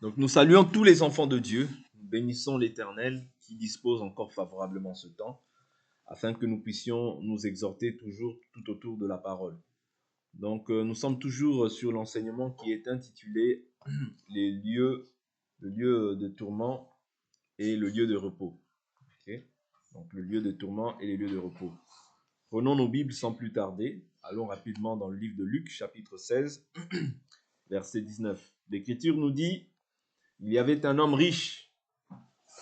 Donc nous saluons tous les enfants de Dieu, nous bénissons l'Éternel qui dispose encore favorablement ce temps, afin que nous puissions nous exhorter toujours tout autour de la parole. Donc nous sommes toujours sur l'enseignement qui est intitulé les lieux, le lieu de tourment et le lieu de repos. Okay? Donc le lieu de tourment et les lieux de repos. Prenons nos Bibles sans plus tarder. Allons rapidement dans le livre de Luc, chapitre 16, verset 19. L'Écriture nous dit: il y avait un homme riche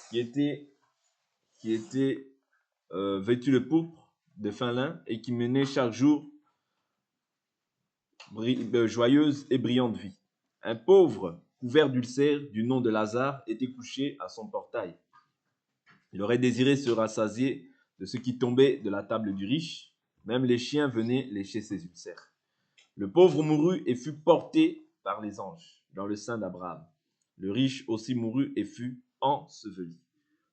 qui était vêtu de pourpre, de fin lin, et qui menait chaque jour joyeuse et brillante vie. Un pauvre, couvert d'ulcères, du nom de Lazare, était couché à son portail. Il aurait désiré se rassasier de ce qui tombait de la table du riche. Même les chiens venaient lécher ses ulcères. Le pauvre mourut et fut porté par les anges dans le sein d'Abraham. Le riche aussi mourut et fut enseveli.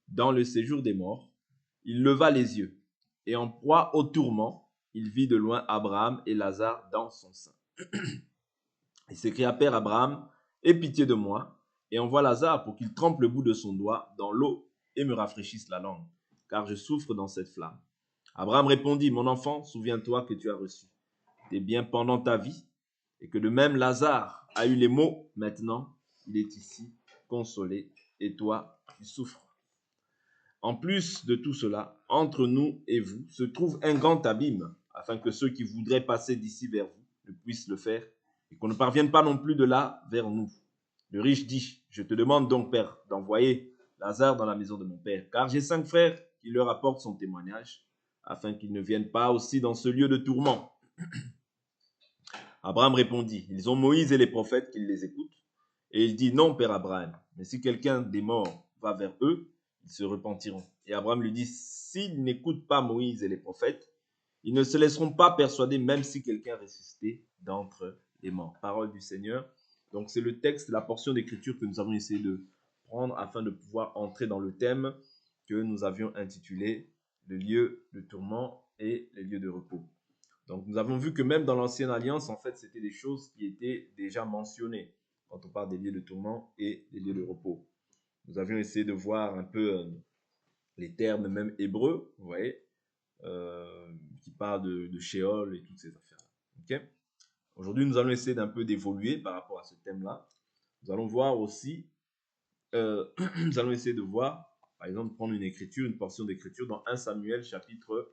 Dans le séjour des morts, il leva les yeux, et en proie au tourment, il vit de loin Abraham et Lazare dans son sein. Il s'écria: Père Abraham, aie pitié de moi, et envoie Lazare pour qu'il trempe le bout de son doigt dans l'eau et me rafraîchisse la langue, car je souffre dans cette flamme. Abraham répondit: Mon enfant, souviens-toi que tu as reçu tes biens pendant ta vie, et que de même Lazare a eu les maux. Maintenant, il est ici, consolé, et toi, tu souffres. En plus de tout cela, entre nous et vous se trouve un grand abîme, afin que ceux qui voudraient passer d'ici vers vous ne puissent le faire, et qu'on ne parvienne pas non plus de là vers nous. Le riche dit: je te demande donc, Père, d'envoyer Lazare dans la maison de mon père, car j'ai 5 frères qui leur apportent son témoignage, afin qu'ils ne viennent pas aussi dans ce lieu de tourment. Abraham répondit: ils ont Moïse et les prophètes qui les écoutent. Et il dit: non, Père Abraham, mais si quelqu'un des morts va vers eux, ils se repentiront. Et Abraham lui dit: s'ils n'écoutent pas Moïse et les prophètes, ils ne se laisseront pas persuader, même si quelqu'un ressuscité d'entre les morts. Parole du Seigneur. Donc c'est le texte, la portion d'écriture que nous avons essayé de prendre afin de pouvoir entrer dans le thème que nous avions intitulé le lieu de tourment et les lieux de repos. Donc nous avons vu que même dans l'Ancienne Alliance, en fait, c'était des choses qui étaient déjà mentionnées quand on parle des lieux de tourment et des lieux de repos. Nous avions essayé de voir un peu les termes même hébreux, vous voyez, qui parlent de Sheol et toutes ces affaires-là. Okay? Aujourd'hui, nous allons essayer d'un peu d'évoluer par rapport à ce thème-là. Nous allons voir aussi, nous allons essayer de voir, par exemple, prendre une écriture, une portion d'écriture dans 1 Samuel chapitre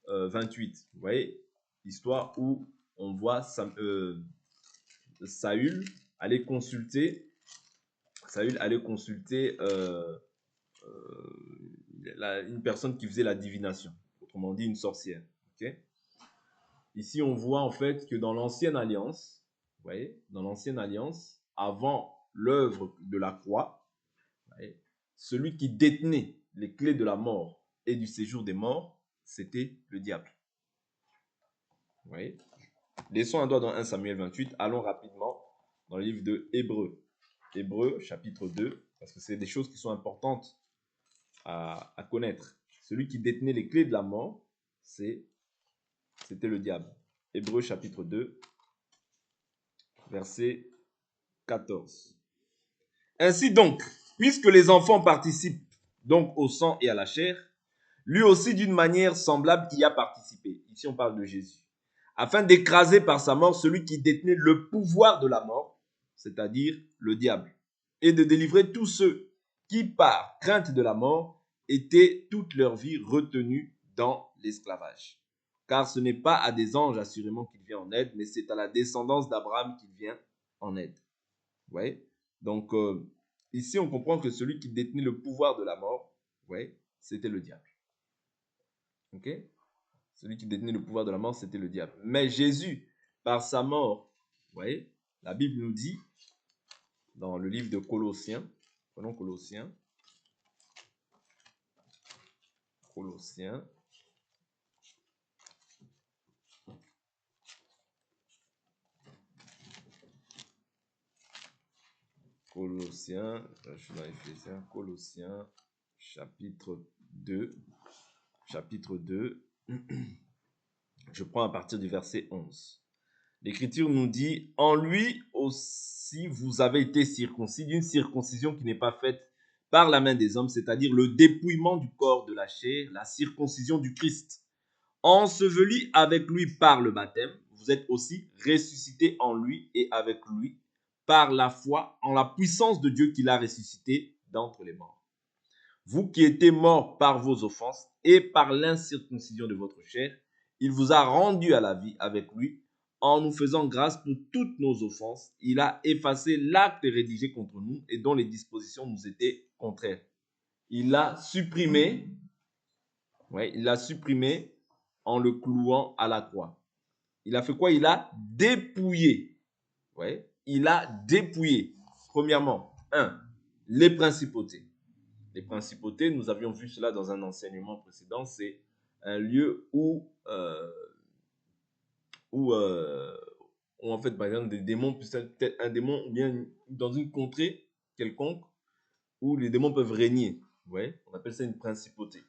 28. Vous voyez, l'histoire où on voit Saül aller consulter une personne qui faisait la divination, autrement dit une sorcière. Okay? Ici, on voit en fait que dans l'Ancienne Alliance, vous voyez, dans l'Ancienne Alliance, avant l'œuvre de la croix, vous voyez, celui qui détenait les clés de la mort et du séjour des morts, c'était le diable. Vous voyez? Laissons un doigt dans 1 Samuel 28. Allons rapidement dans le livre de Hébreux. Hébreux, chapitre 2, parce que c'est des choses qui sont importantes à connaître. Celui qui détenait les clés de la mort, c'était le diable. Hébreux, chapitre 2, verset 14. Ainsi donc, puisque les enfants participent donc au sang et à la chair, lui aussi d'une manière semblable y a participé. Ici, on parle de Jésus. Afin d'écraser par sa mort celui qui détenait le pouvoir de la mort, c'est-à-dire le diable, et de délivrer tous ceux qui, par crainte de la mort, étaient toute leur vie retenus dans l'esclavage. Car ce n'est pas à des anges assurément qu'il vient en aide, mais c'est à la descendance d'Abraham qu'il vient en aide. Vous voyez? Donc, ici, on comprend que celui qui détenait le pouvoir de la mort, vous voyez, c'était le diable. Ok? Celui qui détenait le pouvoir de la mort, c'était le diable. Mais Jésus, par sa mort, vous voyez, la Bible nous dit, dans le livre de Colossiens, prenons Colossiens, Colossiens, je suis dans Éphésiens, Colossiens, chapitre 2, je prends à partir du verset 11. L'Écriture nous dit, en lui aussi vous avez été circoncis d'une circoncision qui n'est pas faite par la main des hommes, c'est-à-dire le dépouillement du corps de la chair, la circoncision du Christ. Enseveli avec lui par le baptême, vous êtes aussi ressuscités en lui et avec lui par la foi en la puissance de Dieu qui l'a ressuscité d'entre les morts. Vous qui étiez morts par vos offenses et par l'incirconcision de votre chair, il vous a rendu à la vie avec lui en nous faisant grâce pour toutes nos offenses. Il a effacé l'acte rédigé contre nous et dont les dispositions nous étaient contraires. Il l'a supprimé, en le clouant à la croix. Il a fait quoi? Il a dépouillé. Il a dépouillé. Premièrement, les principautés. Les principautés, nous avions vu cela dans un enseignement précédent, c'est un lieu où en fait, par exemple, des démons, peut-être un démon, ou bien dans une contrée quelconque, où les démons peuvent régner. On appelle ça une principauté.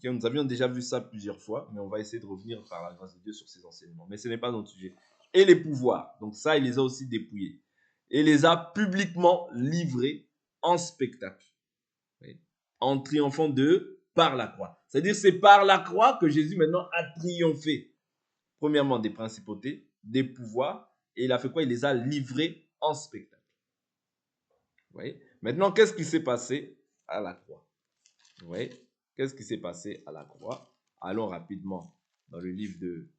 Nous avions déjà vu ça plusieurs fois, mais on va essayer de revenir par la grâce de Dieu sur ces enseignements. Mais ce n'est pas notre sujet. Et les pouvoirs, donc ça, il les a aussi dépouillés. Et les a publiquement livrés en spectacle. En triomphant d'eux par la croix. C'est-à-dire c'est par la croix que Jésus maintenant a triomphé. Premièrement des principautés, des pouvoirs, et il a fait quoi? Il les a livrés en spectacle. Maintenant, qu'est-ce qui s'est passé à la croix? Qu'est-ce qui s'est passé à la croix? Allons rapidement dans le livre de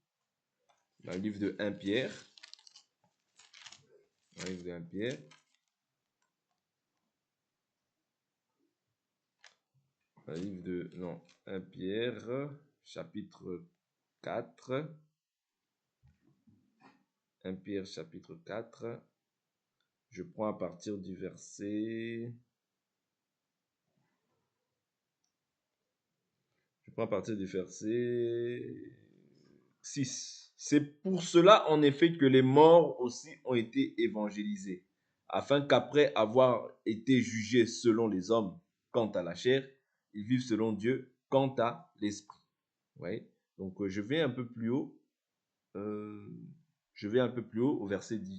1 Pierre. Dans le livre de 1 Pierre. Dans le livre de 1 Pierre, chapitre 4. 1 Pierre, chapitre 4. Je prends à partir du verset... Je prends à partir du verset 6. C'est pour cela, en effet, que les morts aussi ont été évangélisés, afin qu'après avoir été jugés selon les hommes quant à la chair, ils vivent selon Dieu quant à l'esprit. Donc, je vais un peu plus haut.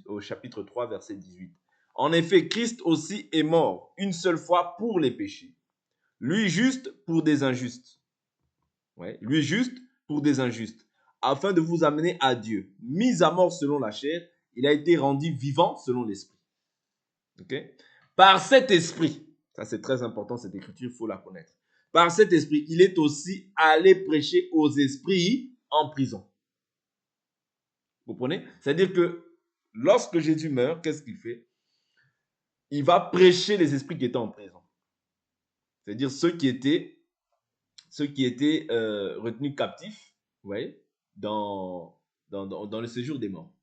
Au chapitre 3, verset 18. En effet, Christ aussi est mort une seule fois pour les péchés. Lui juste pour des injustes. Lui juste pour des injustes. Afin de vous amener à Dieu. Mis à mort selon la chair, il a été rendu vivant selon l'esprit. Par cet esprit, ça c'est très important cette écriture, il faut la connaître. Par cet esprit, il est aussi allé prêcher aux esprits en prison. Vous comprenez? C'est-à-dire que lorsque Jésus meurt, qu'est-ce qu'il fait? Il va prêcher les esprits qui étaient en prison. C'est-à-dire ceux qui étaient retenus captifs, dans le séjour des morts.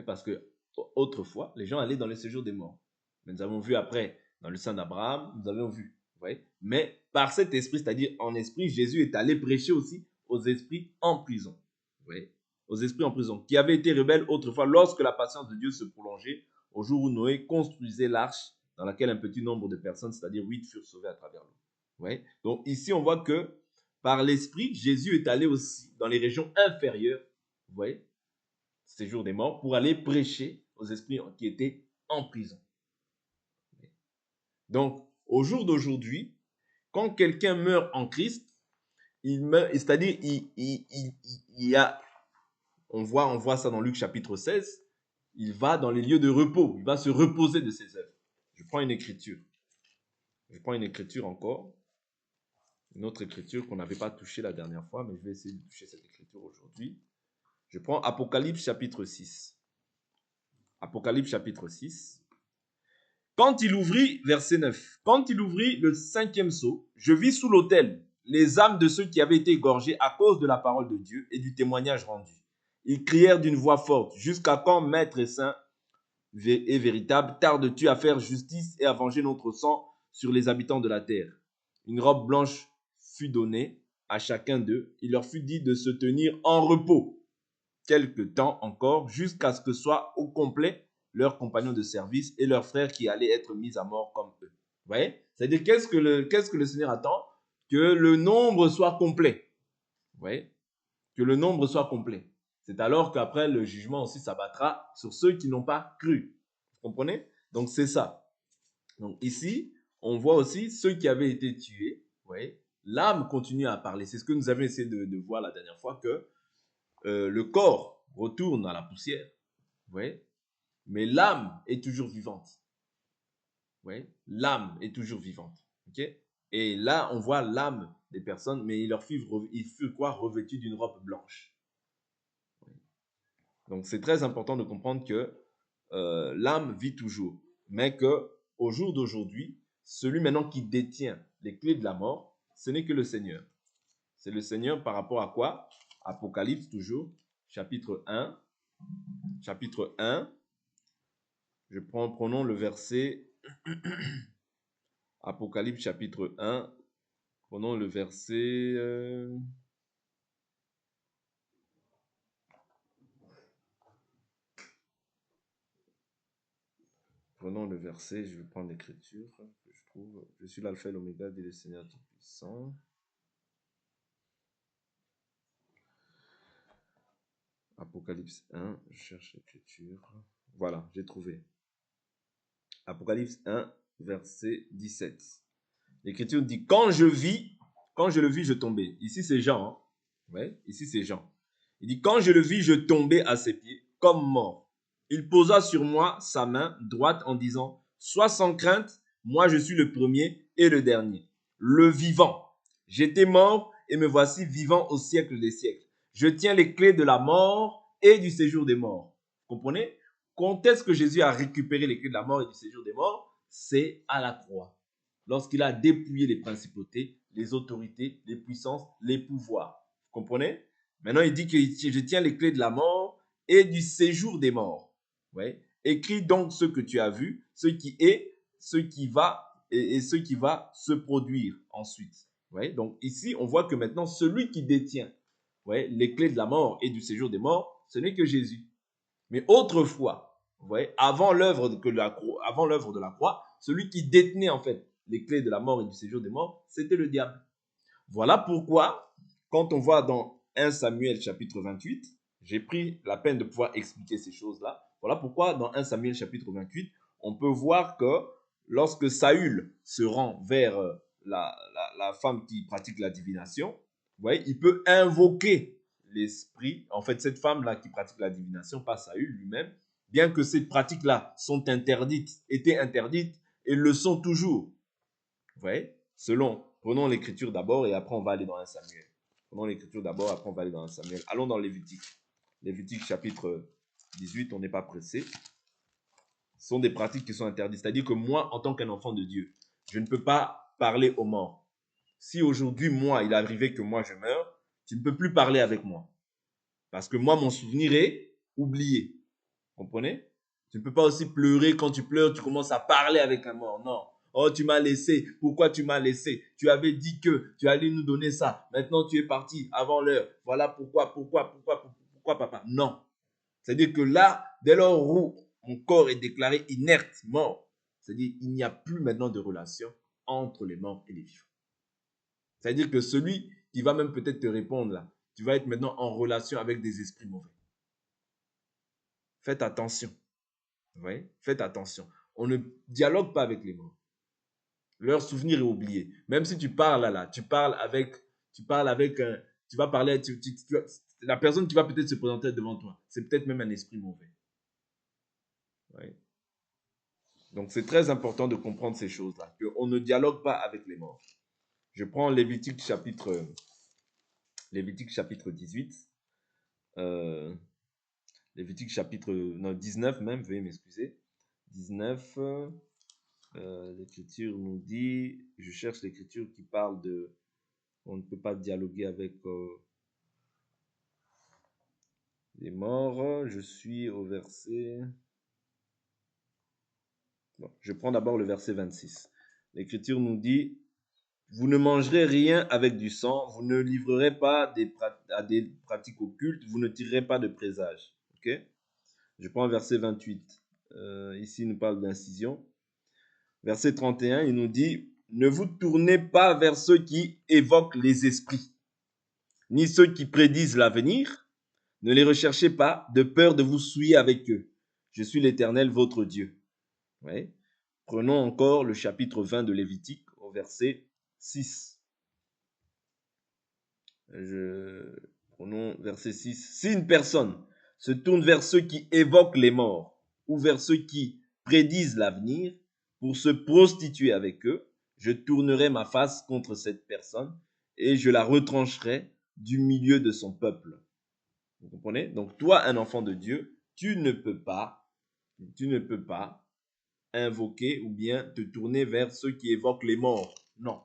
Parce que autrefois, les gens allaient dans le séjour des morts. Mais nous avons vu après, dans le sein d'Abraham, nous avons vu. Mais par cet esprit, c'est-à-dire en esprit, Jésus est allé prêcher aussi aux esprits en prison. Aux esprits en prison, qui avaient été rebelles autrefois lorsque la patience de Dieu se prolongeait au jour où Noé construisait l'arche dans laquelle un petit nombre de personnes, c'est-à-dire 8, furent sauvées à travers l'eau. Donc ici, on voit que par l'esprit, Jésus est allé aussi dans les régions inférieures, séjour des morts, pour aller prêcher aux esprits qui étaient en prison. Donc, au jour d'aujourd'hui, quand quelqu'un meurt en Christ, il meurt, c'est-à-dire on voit ça dans Luc chapitre 16, il va dans les lieux de repos, il va se reposer de ses œuvres. Je prends une écriture encore, une autre écriture qu'on n'avait pas touchée la dernière fois, mais je vais essayer de toucher cette écriture aujourd'hui. Je prends Apocalypse chapitre 6. Apocalypse chapitre 6. Quand il ouvrit, verset 9, quand il ouvrit le 5e sceau, je vis sous l'autel les âmes de ceux qui avaient été égorgés à cause de la parole de Dieu et du témoignage rendu. Ils crièrent d'une voix forte, jusqu'à quand, Maître et Saint et véritable, tardes-tu à faire justice et à venger notre sang sur les habitants de la terre? Une robe blanche fut donnée à chacun d'eux. Il leur fut dit de se tenir en repos quelque temps encore, jusqu'à ce que soient au complet leurs compagnons de service et leurs frères qui allaient être mis à mort comme eux. Vous voyez? C'est-à-dire, qu'est-ce que le Seigneur attend? Que le nombre soit complet. Vous voyez? Que le nombre soit complet. C'est alors qu'après, le jugement aussi s'abattra sur ceux qui n'ont pas cru. Vous comprenez? Donc, c'est ça. Donc, ici, on voit aussi ceux qui avaient été tués. Vous voyez? L'âme continue à parler. C'est ce que nous avions essayé de voir la dernière fois, que le corps retourne à la poussière. Vous voyez? Mais l'âme est toujours vivante. Vous voyez? L'âme est toujours vivante. OK? Et là, on voit l'âme des personnes, mais ils furent quoi? Revêtus d'une robe blanche. Donc, c'est très important de comprendre que l'âme vit toujours, mais que au jour d'aujourd'hui, celui maintenant qui détient les clés de la mort, ce n'est que le Seigneur. C'est le Seigneur par rapport à quoi? Apocalypse toujours, chapitre 1. Chapitre 1. Prenons le verset Apocalypse chapitre 1. Prenons le verset Prenons le verset, je vais prendre l'écriture que je trouve. Je suis l'alpha et l'oméga, dit le Seigneur Tout-Puissant. Apocalypse 1, je cherche l'écriture. Voilà, j'ai trouvé. Apocalypse 1, verset 17. L'écriture dit, quand je le vis, je tombais. Ici, c'est Jean. Hein? Ouais, ici, c'est Jean. Il dit, quand je le vis, je tombais à ses pieds, comme mort. Il posa sur moi sa main droite en disant, sois sans crainte, moi je suis le premier et le dernier, le vivant. J'étais mort et me voici vivant au siècle des siècles. Je tiens les clés de la mort et du séjour des morts. Vous comprenez? Quand est-ce que Jésus a récupéré les clés de la mort et du séjour des morts? C'est à la croix. Lorsqu'il a dépouillé les principautés, les autorités, les puissances, les pouvoirs. Vous comprenez? Maintenant, il dit que je tiens les clés de la mort et du séjour des morts. Ouais. Écris donc ce que tu as vu, ce qui est, ce qui va et ce qui va se produire ensuite. Ouais. Donc ici, on voit que maintenant, celui qui détient les clés de la mort et du séjour des morts, ce n'est que Jésus. Mais autrefois, avant l'œuvre de la croix, celui qui détenait en fait les clés de la mort et du séjour des morts, c'était le diable. Voilà pourquoi, quand on voit dans 1 Samuel chapitre 28, j'ai pris la peine de pouvoir expliquer ces choses-là. Voilà pourquoi dans 1 Samuel chapitre 28, on peut voir que lorsque Saül se rend vers la femme qui pratique la divination, il peut invoquer l'esprit. En fait, cette femme-là qui pratique la divination, pas Saül lui-même, bien que ces pratiques-là étaient interdites, et le sont toujours. Vous voyez? Prenons l'écriture d'abord et après on va aller dans 1 Samuel. Prenons l'écriture d'abord, après on va aller dans 1 Samuel. Allons dans Lévitique. Lévitique chapitre 18, on n'est pas pressé. Ce sont des pratiques qui sont interdites. C'est-à-dire que moi, en tant qu'un enfant de Dieu, je ne peux pas parler aux morts. Si aujourd'hui, moi, il arrivait que moi je meurs, tu ne peux plus parler avec moi. Parce que moi, mon souvenir est oublié. Vous comprenez? Tu ne peux pas aussi pleurer. Quand tu pleures, tu commences à parler avec un mort. Non. Oh, tu m'as laissé. Pourquoi tu m'as laissé? Tu avais dit que tu allais nous donner ça. Maintenant, tu es parti avant l'heure. Voilà pourquoi, papa? Non. C'est-à-dire que là, dès lors où mon corps est déclaré inerte, mort, c'est-à-dire qu'il n'y a plus maintenant de relation entre les morts et les vivants. C'est-à-dire que celui qui va même peut-être te répondre là, tu vas être maintenant en relation avec des esprits mauvais. Faites attention. Vous voyez? Faites attention. On ne dialogue pas avec les morts. Leur souvenir est oublié. Même si tu parles là, tu vas parler, la personne qui va peut-être se présenter devant toi, c'est peut-être même un esprit mauvais. Ouais. Donc c'est très important de comprendre ces choses-là, qu'on ne dialogue pas avec les morts. Je prends Lévitique chapitre 18. Lévitique chapitre 19 même, veuillez m'excuser. 19, l'écriture nous dit, je cherche l'écriture qui parle de, on ne peut pas dialoguer avec les morts. Je suis au verset, bon, je prends d'abord le verset 26. L'écriture nous dit, vous ne mangerez rien avec du sang, vous ne livrerez pas à des pratiques occultes, vous ne tirerez pas de présage. Ok? Je prends verset 28. Ici, il nous parle d'incision. Verset 31, il nous dit, ne vous tournez pas vers ceux qui évoquent les esprits, ni ceux qui prédisent l'avenir, Ne les recherchez pas de peur de vous souiller avec eux. Je suis l'Éternel, votre Dieu. Ouais. Prenons encore le chapitre 20 de Lévitique au verset 6. Prenons verset 6. Si une personne se tourne vers ceux qui évoquent les morts ou vers ceux qui prédisent l'avenir pour se prostituer avec eux, je tournerai ma face contre cette personne et je la retrancherai du milieu de son peuple. Vous comprenez? Donc toi, un enfant de Dieu, tu ne peux pas invoquer ou bien te tourner vers ceux qui évoquent les morts. Non.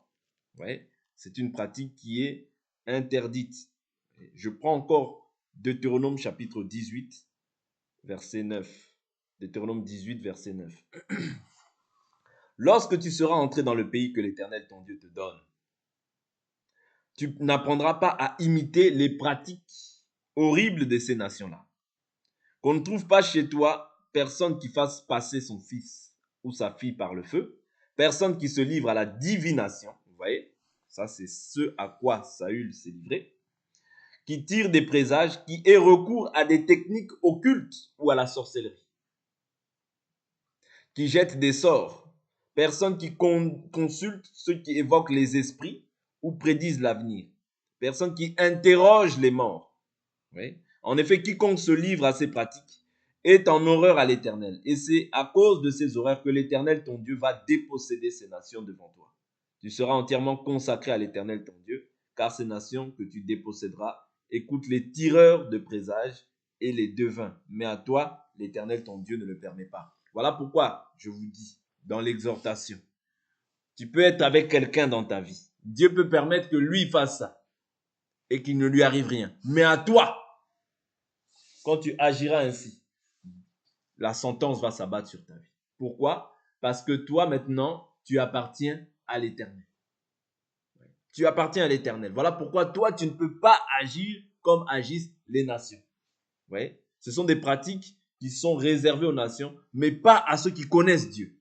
Ouais. C'est une pratique qui est interdite. Je prends encore Deutéronome chapitre 18, verset 9. Deutéronome 18, verset 9. Lorsque tu seras entré dans le pays que l'Éternel ton Dieu te donne, tu n'apprendras pas à imiter les pratiques horribles de ces nations-là. Qu'on ne trouve pas chez toi personne qui fasse passer son fils ou sa fille par le feu, personne qui se livre à la divination, vous voyez, ça c'est ce à quoi Saül s'est livré, qui tire des présages, qui ait recours à des techniques occultes ou à la sorcellerie, qui jette des sorts, personne qui consulte ceux qui évoquent les esprits ou prédisent l'avenir, personne qui interroge les morts. Oui. En effet, quiconque se livre à ces pratiques est en horreur à l'Éternel. Et c'est à cause de ces horreurs que l'Éternel, ton Dieu, va déposséder ces nations devant toi. Tu seras entièrement consacré à l'Éternel, ton Dieu, car ces nations que tu déposséderas écoutent les tireurs de présages et les devins. Mais à toi, l'Éternel, ton Dieu, ne le permet pas. Voilà pourquoi je vous dis dans l'exhortation, tu peux être avec quelqu'un dans ta vie. Dieu peut permettre que lui fasse ça et qu'il ne lui arrive rien. Mais à toi, quand tu agiras ainsi, la sentence va s'abattre sur ta vie. Pourquoi? Parce que toi, maintenant, tu appartiens à l'Éternel. Tu appartiens à l'Éternel. Voilà pourquoi toi, tu ne peux pas agir comme agissent les nations. Ouais. Ce sont des pratiques qui sont réservées aux nations, mais pas à ceux qui connaissent Dieu.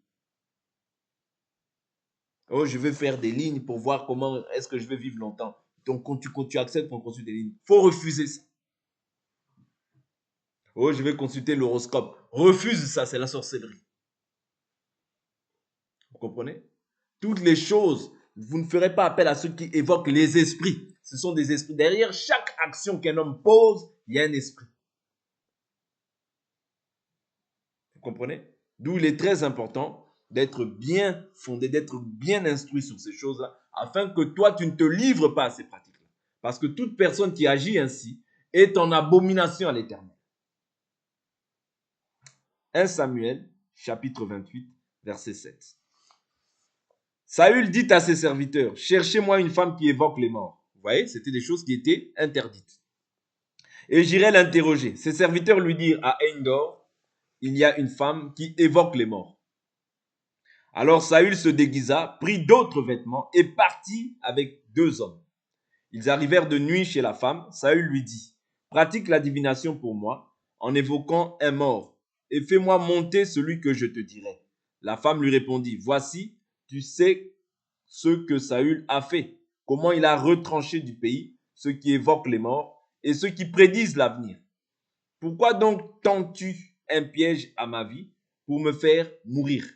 Oh, je vais faire des lignes pour voir comment est-ce que je vais vivre longtemps. Donc, quand tu acceptes qu'on consulte des lignes, il faut refuser ça. Oh, je vais consulter l'horoscope. Refuse ça, c'est la sorcellerie. Vous comprenez? Toutes les choses, vous ne ferez pas appel à ceux qui évoquent les esprits. Ce sont des esprits. Derrière chaque action qu'un homme pose, il y a un esprit. Vous comprenez? D'où il est très important d'être bien fondé, d'être bien instruit sur ces choses-là, afin que toi, tu ne te livres pas à ces pratiques-là. Parce que toute personne qui agit ainsi est en abomination à l'Éternel. 1 Samuel, chapitre 28, verset 7. Saül dit à ses serviteurs, cherchez-moi une femme qui évoque les morts. Vous voyez, c'était des choses qui étaient interdites. Et j'irai l'interroger. Ses serviteurs lui dirent, à Endor, il y a une femme qui évoque les morts. Alors Saül se déguisa, prit d'autres vêtements et partit avec 2 hommes. Ils arrivèrent de nuit chez la femme. Saül lui dit, pratique la divination pour moi en évoquant un mort et fais-moi monter celui que je te dirai. La femme lui répondit, voici, tu sais ce que Saül a fait, comment il a retranché du pays ceux qui évoquent les morts et ceux qui prédisent l'avenir. Pourquoi donc tends-tu un piège à ma vie pour me faire mourir?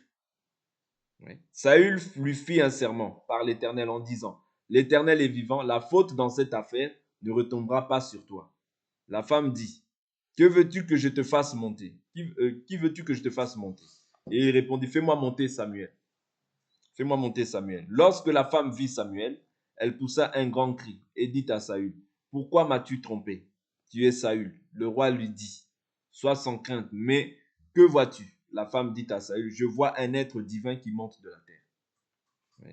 Oui. Saül lui fit un serment par l'Éternel en disant, l'Éternel est vivant, la faute dans cette affaire ne retombera pas sur toi. La femme dit, que veux-tu que je te fasse monter? Qui veux-tu que je te fasse monter? Et il répondit, fais-moi monter Samuel. Fais-moi monter Samuel. Lorsque la femme vit Samuel, elle poussa un grand cri et dit à Saül, pourquoi m'as-tu trompé? Tu es Saül. Le roi lui dit, sois sans crainte, mais que vois-tu? La femme dit à Saül, je vois un être divin qui monte de la terre. Oui.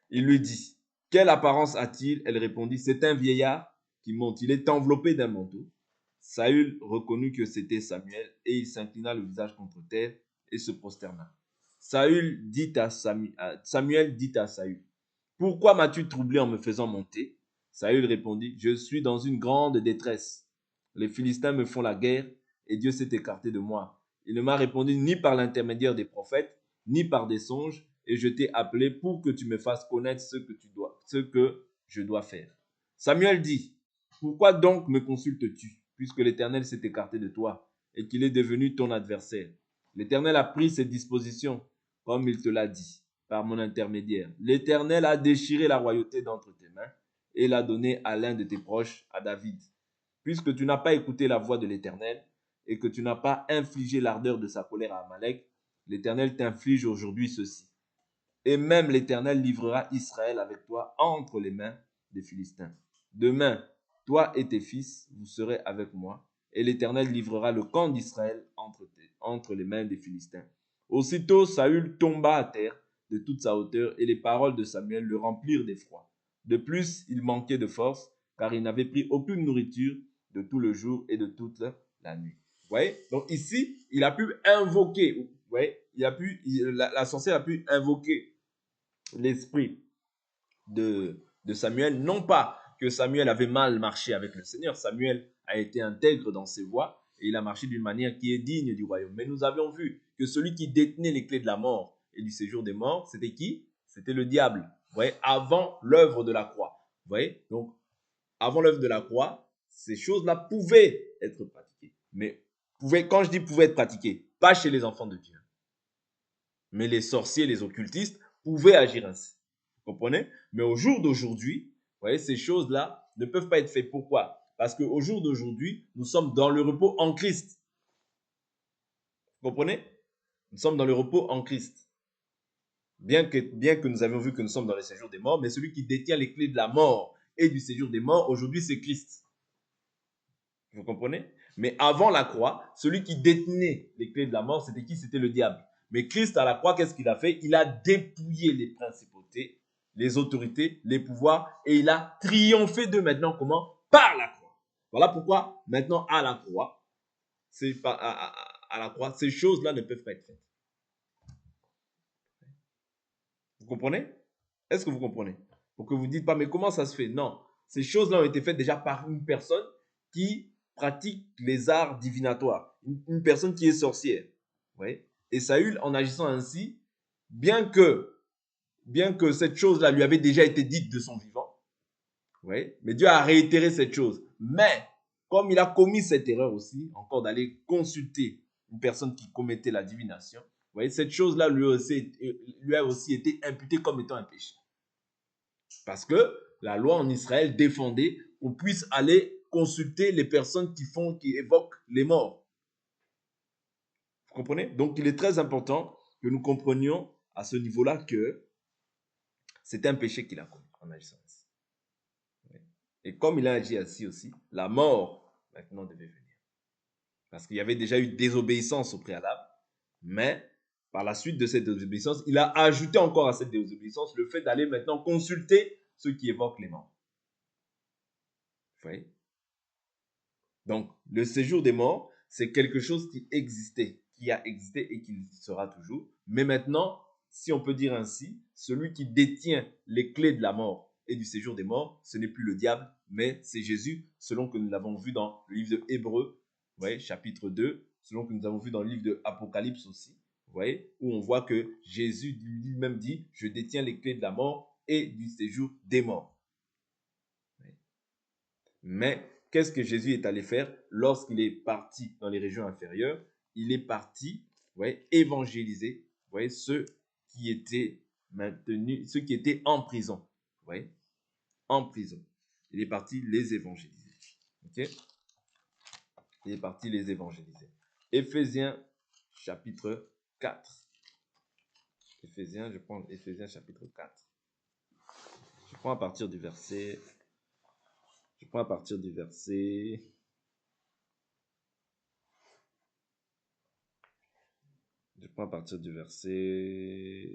Il lui dit, quelle apparence a-t-il? Elle répondit, c'est un vieillard qui monte. Il est enveloppé d'un manteau. Saül reconnut que c'était Samuel et il s'inclina le visage contre terre et se prosterna. Samuel dit à Saül, pourquoi m'as-tu troublé en me faisant monter? Saül répondit, je suis dans une grande détresse. Les Philistins me font la guerre et Dieu s'est écarté de moi. Il ne m'a répondu ni par l'intermédiaire des prophètes, ni par des songes, et je t'ai appelé pour que tu me fasses connaître ce que je dois faire. Samuel dit, pourquoi donc me consultes-tu? puisque l'Éternel s'est écarté de toi et qu'il est devenu ton adversaire. L'Éternel a pris ses dispositions, comme il te l'a dit, par mon intermédiaire. L'Éternel a déchiré la royauté d'entre tes mains et l'a donnée à l'un de tes proches, à David. Puisque tu n'as pas écouté la voix de l'Éternel et que tu n'as pas infligé l'ardeur de sa colère à Amalek, l'Éternel t'inflige aujourd'hui ceci. Et même l'Éternel livrera Israël avec toi entre les mains des Philistins. Demain, toi et tes fils, vous serez avec moi, et l'Éternel livrera le camp d'Israël entre les mains des Philistins. Aussitôt, Saül tomba à terre de toute sa hauteur, et les paroles de Samuel le remplirent d'effroi. De plus, il manquait de force, car il n'avait pris aucune nourriture de tout le jour et de toute la nuit. Vous voyez? Donc ici, il a pu invoquer, vous voyez? La sorcière a pu invoquer l'esprit de Samuel, non pas que Samuel avait mal marché avec le Seigneur, Samuel a été intègre dans ses voies et il a marché d'une manière qui est digne du royaume. Mais nous avions vu que celui qui détenait les clés de la mort et du séjour des morts, c'était qui? C'était le diable. Vous voyez, avant l'œuvre de la croix. Vous voyez, donc avant l'œuvre de la croix, ces choses-là pouvaient être pratiquées. Mais quand je dis pouvaient être pratiquées, pas chez les enfants de Dieu. Mais les sorciers, les occultistes pouvaient agir ainsi. Vous comprenez? Mais au jour d'aujourd'hui, vous voyez, ces choses-là ne peuvent pas être faites. Pourquoi? Parce qu'au jour d'aujourd'hui, nous sommes dans le repos en Christ. Vous comprenez? Nous sommes dans le repos en Christ. Bien que nous avions vu que nous sommes dans le séjour des morts, mais celui qui détient les clés de la mort et du séjour des morts, aujourd'hui, c'est Christ. Vous comprenez? Mais avant la croix, celui qui détenait les clés de la mort, c'était qui? C'était le diable. Mais Christ, à la croix, qu'est-ce qu'il a fait? Il a dépouillé les principautés, les autorités, les pouvoirs, et il a triomphé d'eux maintenant. Comment? Par la croix. Voilà pourquoi, maintenant, à la croix, ces choses-là ne peuvent pas être faites. Vous comprenez? Est-ce que vous comprenez? Pour que vous ne dites pas, mais comment ça se fait? Non. Ces choses-là ont été faites déjà par une personne qui pratique les arts divinatoires. Une personne qui est sorcière. Oui. Et Saül, en agissant ainsi, bien que cette chose-là lui avait déjà été dite de son vivant, oui, mais Dieu a réitéré cette chose. Mais, comme il a commis cette erreur aussi, encore d'aller consulter une personne qui commettait la divination, vous voyez, cette chose-là lui a aussi été imputée comme étant un péché. Parce que la loi en Israël défendait qu'on puisse aller consulter les personnes qui évoquent les morts. Vous comprenez? Donc, il est très important que nous comprenions à ce niveau-là que c'est un péché qu'il a commis en agissant ainsi. Et comme il a agi ainsi aussi, la mort maintenant devait venir. Parce qu'il y avait déjà eu désobéissance au préalable, mais par la suite de cette désobéissance, il a ajouté encore à cette désobéissance le fait d'aller maintenant consulter ceux qui évoquent les morts. Vous voyez? Donc, le séjour des morts, c'est quelque chose qui existait, qui a existé et qui sera toujours. Mais maintenant, si on peut dire ainsi, celui qui détient les clés de la mort et du séjour des morts, ce n'est plus le diable, mais c'est Jésus, selon que nous l'avons vu dans le livre de Hébreux, vous voyez, chapitre 2, selon que nous avons vu dans le livre de Apocalypse aussi, vous voyez, où on voit que Jésus lui-même dit, je détiens les clés de la mort et du séjour des morts. Mais qu'est-ce que Jésus est allé faire lorsqu'il est parti dans les régions inférieures? Il est parti, évangéliser, ceux qui étaient maintenus, ceux qui étaient en prison, en prison. Il est parti les évangéliser. Ok? Il est parti les évangéliser. Éphésiens chapitre 4. Je prends Éphésiens chapitre 4. Je prends à partir du verset. Je prends à partir du verset. Je prends à partir du verset.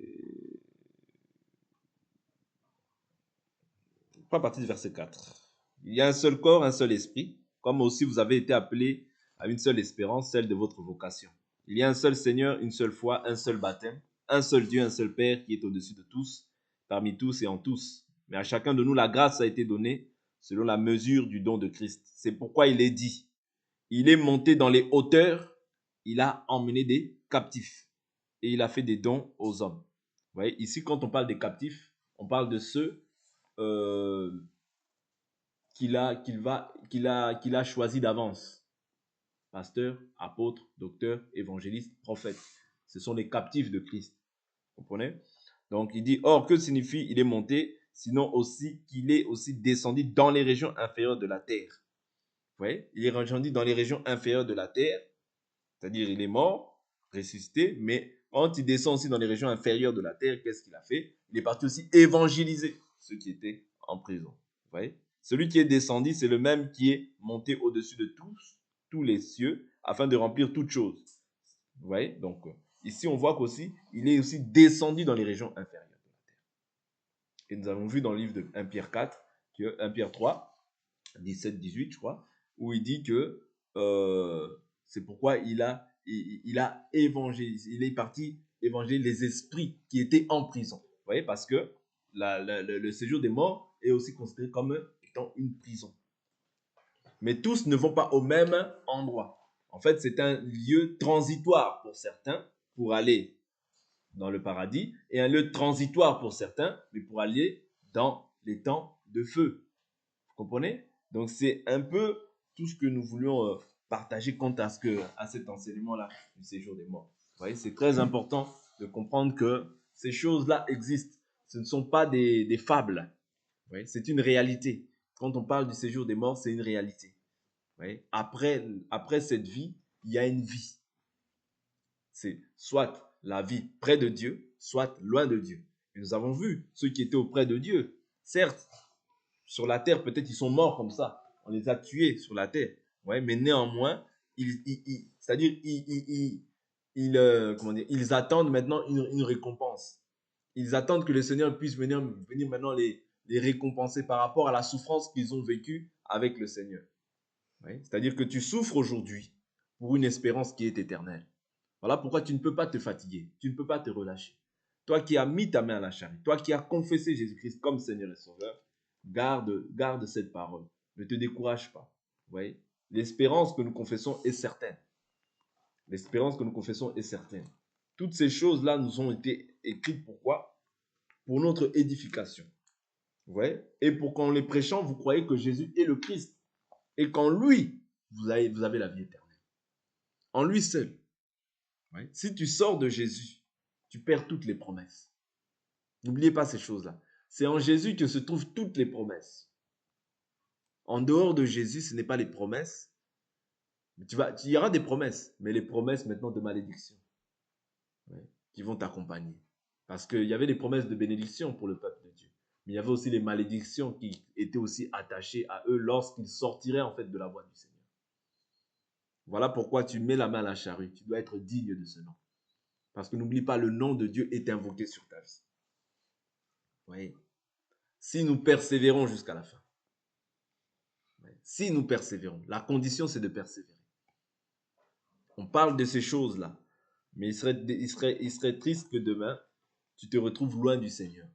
Je prends à partir du verset 4. Il y a un seul corps, un seul esprit, comme aussi vous avez été appelés à une seule espérance, celle de votre vocation. Il y a un seul Seigneur, une seule foi, un seul baptême, un seul Dieu, un seul Père qui est au-dessus de tous, parmi tous et en tous. Mais à chacun de nous, la grâce a été donnée selon la mesure du don de Christ. C'est pourquoi il est dit, il est monté dans les hauteurs, il a emmené des captifs et il a fait des dons aux hommes. Vous voyez, ici, quand on parle des captifs, on parle de ceux qu'il a choisi d'avance. Pasteur, apôtre, docteur, évangéliste, prophète. Ce sont les captifs de Christ. Vous comprenez? Donc il dit, or, que signifie il est monté, sinon aussi qu'il est aussi descendu dans les régions inférieures de la terre. Vous voyez? Il est descendu dans les régions inférieures de la terre, c'est-à-dire il est mort, ressuscité, mais quand il descend aussi dans les régions inférieures de la terre, qu'est-ce qu'il a fait? Il est parti aussi évangéliser ceux qui étaient en prison. Vous voyez? Celui qui est descendu, c'est le même qui est monté au-dessus de tous les cieux, afin de remplir toutes choses. Vous voyez? Donc, ici, on voit qu'aussi, il est aussi descendu dans les régions inférieures de la terre. Et nous avons vu dans le livre de 1 Pierre 4, 1 Pierre 3, 17, 18, je crois, où il dit que c'est pourquoi il a évangélisé, il est parti évangéliser les esprits qui étaient en prison. Vous voyez, parce que le séjour des morts est aussi considéré comme étant une prison. Mais tous ne vont pas au même endroit. En fait, c'est un lieu transitoire pour certains pour aller dans le paradis et un lieu transitoire pour certains, mais pour aller dans les temps de feu. Vous comprenez? Donc, c'est un peu tout ce que nous voulions partager quant à cet enseignement-là du séjour des morts. Vous voyez, c'est très important de comprendre que ces choses-là existent. Ce ne sont pas des fables. Vous voyez, c'est une réalité. Quand on parle du séjour des morts, c'est une réalité. Vous voyez, après cette vie, il y a une vie. C'est soit la vie près de Dieu, soit loin de Dieu. Et nous avons vu ceux qui étaient auprès de Dieu. Certes, sur la terre, peut-être ils sont morts comme ça. On les a tués sur la terre. Ouais, mais néanmoins, c'est-à-dire, ils attendent maintenant une récompense. Ils attendent que le Seigneur puisse venir maintenant les récompenser par rapport à la souffrance qu'ils ont vécue avec le Seigneur. Ouais, c'est-à-dire que tu souffres aujourd'hui pour une espérance qui est éternelle. Voilà pourquoi tu ne peux pas te fatiguer, tu ne peux pas te relâcher. Toi qui as mis ta main à la charrue, toi qui as confessé Jésus-Christ comme Seigneur et Sauveur, garde cette parole. Ne te décourage pas. Vous voyez? L'espérance que nous confessons est certaine. L'espérance que nous confessons est certaine. Toutes ces choses-là nous ont été écrites pourquoi? Pour notre édification. Vous voyez? Et pour qu'en les prêchant, vous croyez que Jésus est le Christ. Et qu'en lui, vous avez la vie éternelle. En lui seul. Ouais. Si tu sors de Jésus, tu perds toutes les promesses. N'oubliez pas ces choses-là. C'est en Jésus que se trouvent toutes les promesses. En dehors de Jésus, ce n'est pas les promesses. Il y aura des promesses, mais les promesses maintenant de malédiction, ouais, qui vont t'accompagner. Parce qu'il y avait des promesses de bénédiction pour le peuple de Dieu. Mais il y avait aussi les malédictions qui étaient aussi attachées à eux lorsqu'ils sortiraient en fait de la voie du Seigneur. Voilà pourquoi tu mets la main à la charrue. Tu dois être digne de ce nom. Parce que n'oublie pas, le nom de Dieu est invoqué sur ta vie. Vous voyez? Si nous persévérons jusqu'à la fin. Si nous persévérons, la condition c'est de persévérer. On parle de ces choses-là, mais il serait triste que demain, tu te retrouves loin du Seigneur.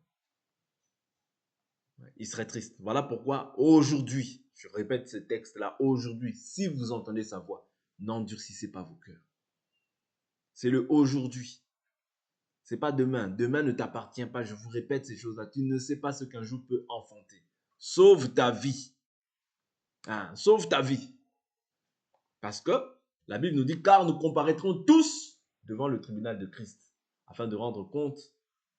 Il serait triste. Voilà pourquoi aujourd'hui, je répète ce texte-là, aujourd'hui, si vous entendez sa voix, n'endurcissez pas vos cœurs. C'est le aujourd'hui. C'est pas demain. Demain ne t'appartient pas. Je vous répète ces choses-là. Tu ne sais pas ce qu'un jour peut enfanter. Sauve ta vie. Sauve ta vie. Parce que la Bible nous dit, car nous comparaîtrons tous devant le tribunal de Christ, afin de rendre compte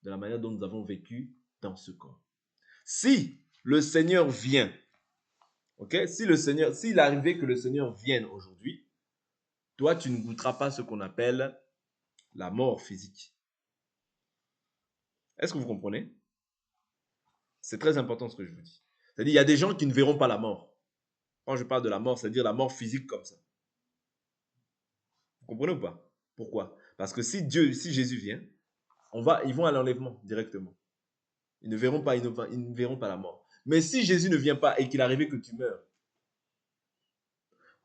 de la manière dont nous avons vécu dans ce corps. Si le Seigneur vient, s'il arrivait que le Seigneur vienne aujourd'hui, toi, tu ne goûteras pas ce qu'on appelle la mort physique. Est-ce que vous comprenez? C'est très important ce que je vous dis. C'est-à-dire, il y a des gens qui ne verront pas la mort. Quand je parle de la mort, c'est-à-dire la mort physique comme ça. Vous comprenez ou pas? Pourquoi? Parce que si Jésus vient, ils vont à l'enlèvement directement. Ils ne verront pas la mort. Mais si Jésus ne vient pas et qu'il arrive que tu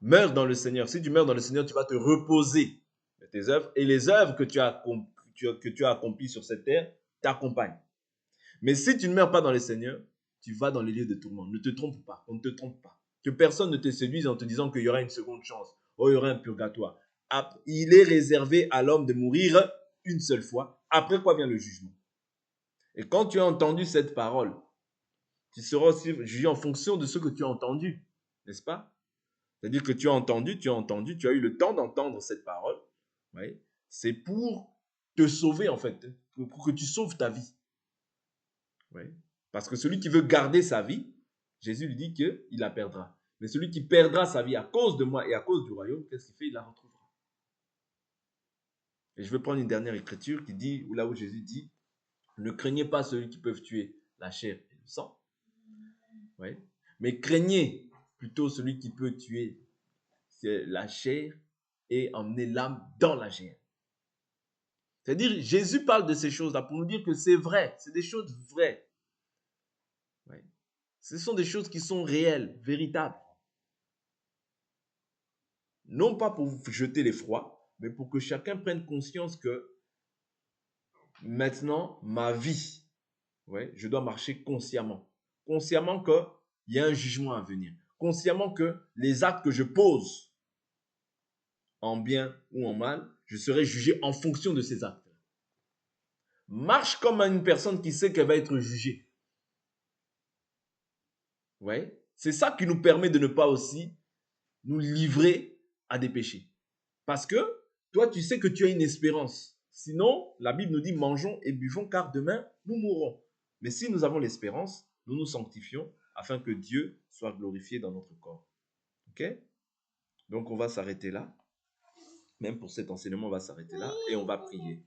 meurs dans le Seigneur. Si tu meurs dans le Seigneur, tu vas te reposer de tes œuvres et les œuvres que tu as accomplies sur cette terre t'accompagnent. Mais si tu ne meurs pas dans le Seigneur, tu vas dans les lieux de tourment. Ne te trompe pas, on ne te trompe pas. Que personne ne te séduise en te disant qu'il y aura une seconde chance, ou il y aura un purgatoire. Il est réservé à l'homme de mourir une seule fois, après quoi vient le jugement. Et quand tu as entendu cette parole, tu seras aussi jugé en fonction de ce que tu as entendu, n'est-ce pas? C'est-à-dire que tu as entendu, tu as eu le temps d'entendre cette parole. Ouais. C'est pour te sauver, en fait, pour que tu sauves ta vie. Ouais. Parce que celui qui veut garder sa vie, Jésus lui dit qu'il la perdra. Mais celui qui perdra sa vie à cause de moi et à cause du royaume, qu'est-ce qu'il fait? Il la retrouvera. Et je vais prendre une dernière écriture qui dit, là où Jésus dit, ne craignez pas ceux qui peuvent tuer la chair et le sang, ouais, mais craignez plutôt celui qui peut tuer la chair et emmener l'âme dans la géhenne. C'est-à-dire, Jésus parle de ces choses-là pour nous dire que c'est vrai, c'est des choses vraies. Ouais. Ce sont des choses qui sont réelles, véritables. Non pas pour vous jeter l'effroi, mais pour que chacun prenne conscience que maintenant, ma vie, ouais, je dois marcher consciemment. Consciemment qu'il y a un jugement à venir. Consciemment que les actes que je pose, en bien ou en mal, je serai jugé en fonction de ces actes. Marche comme une personne qui sait qu'elle va être jugée. Ouais. C'est ça qui nous permet de ne pas aussi nous livrer à des péchés. Parce que toi, tu sais que tu as une espérance. Sinon, la Bible nous dit mangeons et buvons car demain, nous mourrons. Mais si nous avons l'espérance, nous nous sanctifions afin que Dieu soit glorifié dans notre corps. Ok? Donc, on va s'arrêter là. Même pour cet enseignement, on va s'arrêter là et on va prier.